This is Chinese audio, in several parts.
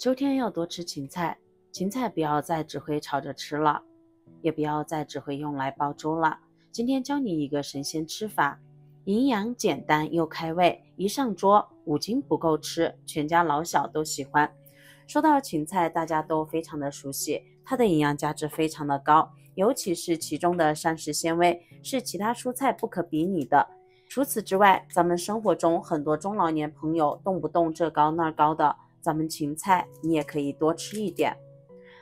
秋天要多吃芹菜，芹菜不要再只会炒着吃了，也不要再只会用来煲粥了。今天教你一个神仙吃法，营养简单又开胃，一上桌5斤不够吃，全家老小都喜欢。说到芹菜，大家都非常的熟悉，它的营养价值非常的高，尤其是其中的膳食纤维是其他蔬菜不可比拟的。除此之外，咱们生活中很多中老年朋友动不动这高那高的，咱们芹菜你也可以多吃一点。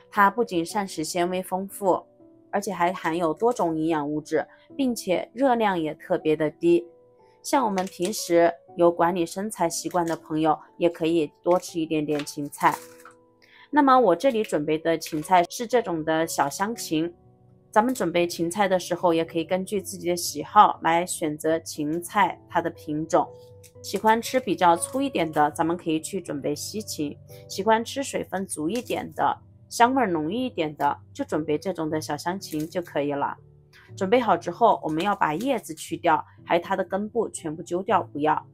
它不仅膳食纤维丰富，而且还含有多种营养物质，并且热量也特别的低。像我们平时有管理身材习惯的朋友，也可以多吃一点点芹菜。那么我这里准备的芹菜是这种的小香芹，咱们准备芹菜的时候也可以根据自己的喜好来选择芹菜它的品种。喜欢吃比较粗一点的，咱们可以去准备西芹；喜欢吃水分足一点的，香味浓郁一点的，就准备这种的小香芹就可以了。准备好之后，我们要把叶子去掉，还有它的根部全部揪掉，不要。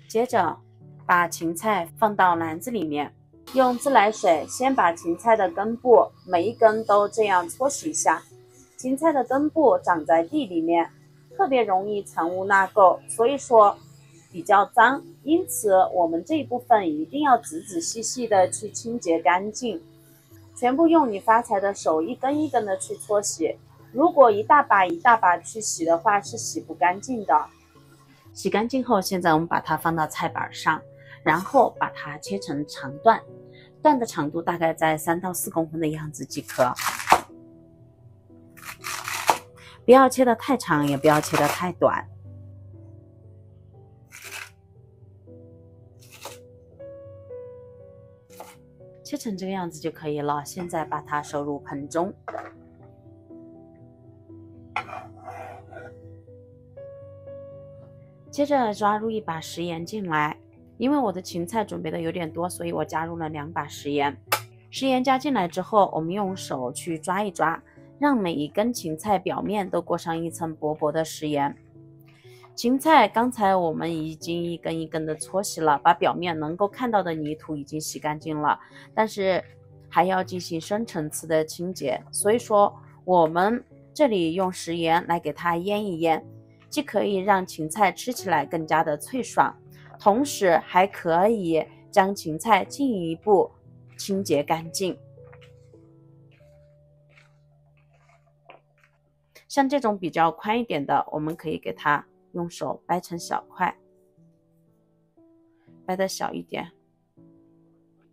接着把芹菜放到篮子里面，用自来水先把芹菜的根部每一根都这样搓洗一下。芹菜的根部长在地里面，特别容易藏污纳垢，所以说比较脏，因此我们这一部分一定要仔仔细细的去清洁干净，全部用你发财的手一根一根的去搓洗。如果一大把一大把去洗的话，是洗不干净的。洗干净后，现在我们把它放到菜板上，然后把它切成长段，段的长度大概在3到4公分的样子即可。不要切得太长，也不要切得太短。切成这个样子就可以了。现在把它收入盆中。接着抓入1把食盐进来，因为我的芹菜准备的有点多，所以我加入了2把食盐。食盐加进来之后，我们用手去抓一抓，让每一根芹菜表面都裹上一层薄薄的食盐。芹菜刚才我们已经一根一根的搓洗了，把表面能够看到的泥土已经洗干净了，但是还要进行深层次的清洁，所以说我们这里用食盐来给它腌一腌，既可以让芹菜吃起来更加的脆爽，同时还可以将芹菜进一步清洁干净。像这种比较宽一点的，我们可以给它用手掰成小块，掰的小一点，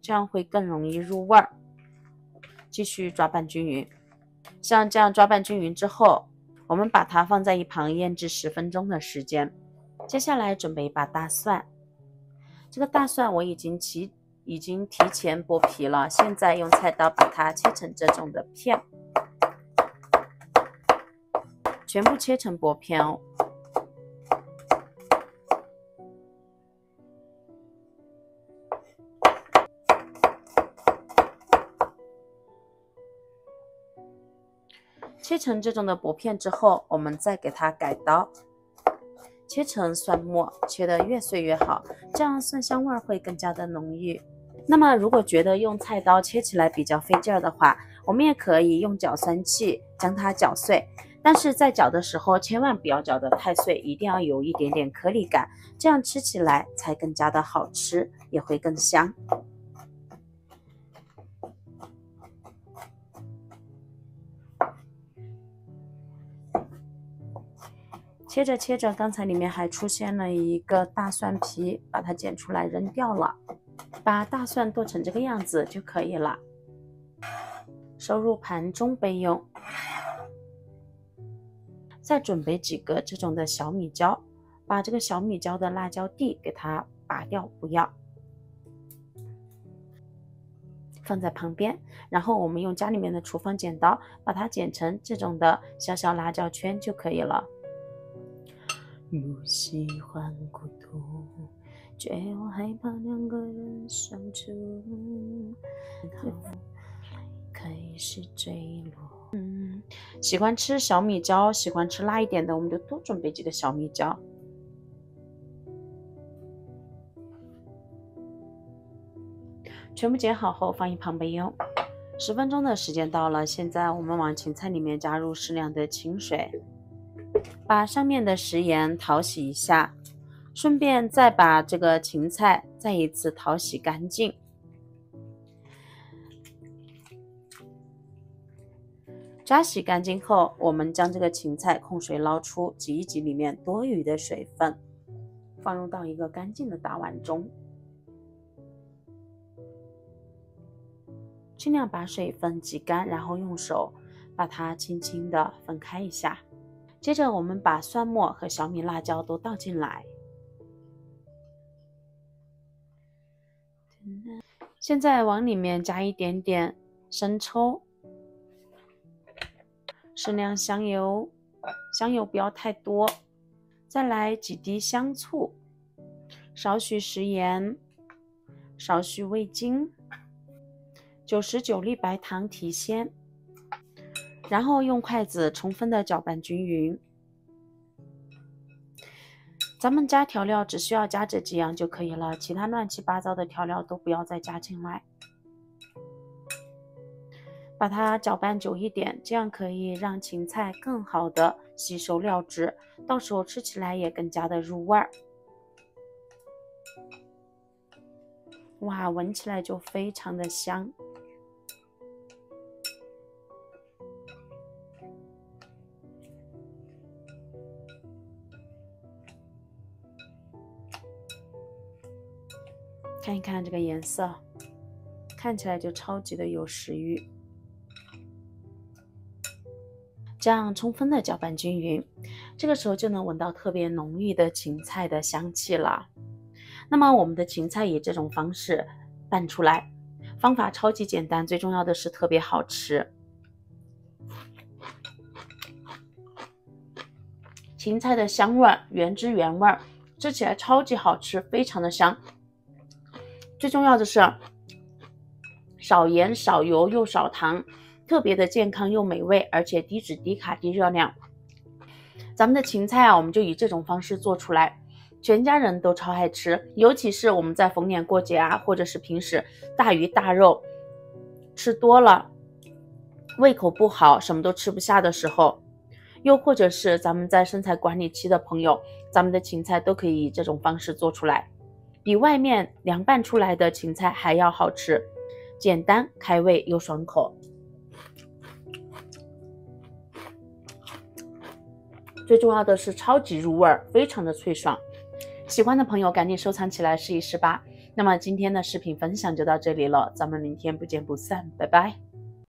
这样会更容易入味儿。继续抓拌均匀，像这样抓拌均匀之后，我们把它放在一旁腌制10分钟的时间。接下来准备一把大蒜，这个大蒜我已经提前剥皮了，现在用菜刀把它切成这种的片，全部切成薄片哦。切成这种的薄片之后，我们再给它改刀，切成蒜末，切得越碎越好，这样蒜香味会更加的浓郁。那么如果觉得用菜刀切起来比较费劲儿的话，我们也可以用搅蒜器将它搅碎，但是在搅的时候千万不要搅得太碎，一定要有一点点颗粒感，这样吃起来才更加的好吃，也会更香。切着切着，刚才里面还出现了一个大蒜皮，把它剪出来扔掉了。把大蒜剁成这个样子就可以了，收入盘中备用。再准备几个这种的小米椒，把这个小米椒的辣椒蒂给它拔掉，不要放在旁边。然后我们用家里面的厨房剪刀把它剪成这种的小小辣椒圈就可以了。不喜欢孤独，却又害怕2个人相处，开始坠落。喜欢吃小米椒，喜欢吃辣一点的，我们就多准备几个小米椒。全部剪好后放一旁备用。10分钟的时间到了，现在我们往芹菜里面加入适量的清水，把上面的食盐淘洗一下，顺便再把这个芹菜再一次淘洗干净。扎洗干净后，我们将这个芹菜控水捞出，挤一挤里面多余的水分，放入到一个干净的大碗中，尽量把水分挤干，然后用手把它轻轻的分开一下。接着我们把蒜末和小米辣椒都倒进来，现在往里面加一点点生抽，适量香油，香油不要太多，再来几滴香醋，少许食盐，少许味精，99粒白糖提鲜，然后用筷子充分的搅拌均匀。咱们加调料只需要加这几样就可以了，其他乱七八糟的调料都不要再加进来。把它搅拌久一点，这样可以让芹菜更好的吸收料汁，到时候吃起来也更加的入味儿。哇，闻起来就非常的香。看一看这个颜色，看起来就超级的有食欲。这样充分的搅拌均匀，这个时候就能闻到特别浓郁的芹菜的香气了。那么我们的芹菜以这种方式拌出来，方法超级简单，最重要的是特别好吃。芹菜的香味原汁原味，吃起来超级好吃，非常的香。最重要的是少盐少油又少糖，特别的健康又美味，而且低脂低卡低热量。咱们的芹菜啊，我们就以这种方式做出来，全家人都超爱吃。尤其是我们在逢年过节啊，或者是平时大鱼大肉吃多了，胃口不好，什么都吃不下的时候，又或者是咱们在身材管理期的朋友，咱们的芹菜都可以以这种方式做出来，比外面凉拌出来的芹菜还要好吃，简单开胃又爽口。最重要的是超级入味，非常的脆爽。喜欢的朋友赶紧收藏起来试一试吧。那么今天的视频分享就到这里了，咱们明天不见不散，拜拜。